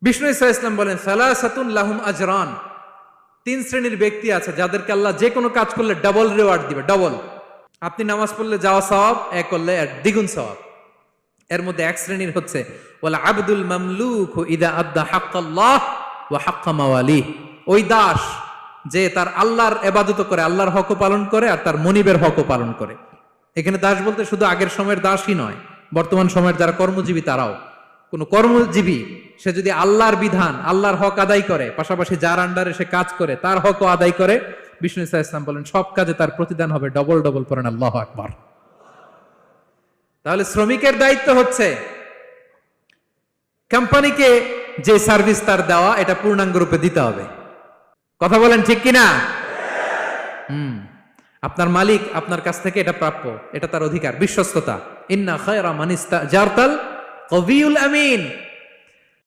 বিষ্ণু ইসা ইসলাম বলেন সালাসাতুন লাহুম আজরান, 3 শ্রেণীর ব্যক্তি আছে যাদেরকে আল্লাহ যে কোনো কাজ করলে ডাবল রিওয়ার্ড দিবে, ডাবল। আপনি নামাজ পড়লে যাওয়া সওয়াব, এক করলে দ্বিগুণ সওয়াব। এর মধ্যে এক শ্রেণীর হচ্ছে ওয়াল আবদুল মামলুক ইদা আদ্দা হাক্কাল্লাহ ওয়া হাক্কা মাওয়ালিহ, ওই দাস যে তার আল্লাহর ইবাদত করে, আল্লাহর হকও পালন করে আর তার মনিবের হকও পালন করে। এখানে দাস বলতে শুধু আগের সময়ের দাসই নয়, বর্তমান সময়ের যারা কর্মজীবী তারাও। কোন কর্মজীবী সে যদি আল্লাহর বিধান, আল্লাহর হক আদায় করে, পাশাপাশি যার আন্ডারে সে কাজ করে তার হকও আদায় করে, বিষ্ণু ইসা ইসলাম বলেন সব কাজে তার প্রতিদান হবে ডবল ডবল। পড়েন আল্লাহু আকবার। তাহলে শ্রমিকের দায়িত্ব হচ্ছে কোম্পানিকে যে সার্ভিস তার দেওয়া এটা পূর্ণাঙ্গ রূপে দিতে হবে। কথা বলেন ঠিক কিনা? আপনার মালিক আপনার কাছ থেকে এটা প্রাপ্য, এটা তার অধিকার, বিশ্বস্ততা। ইন্না খায়রা মান ইস্তাজারতাল কবিউল আমিন।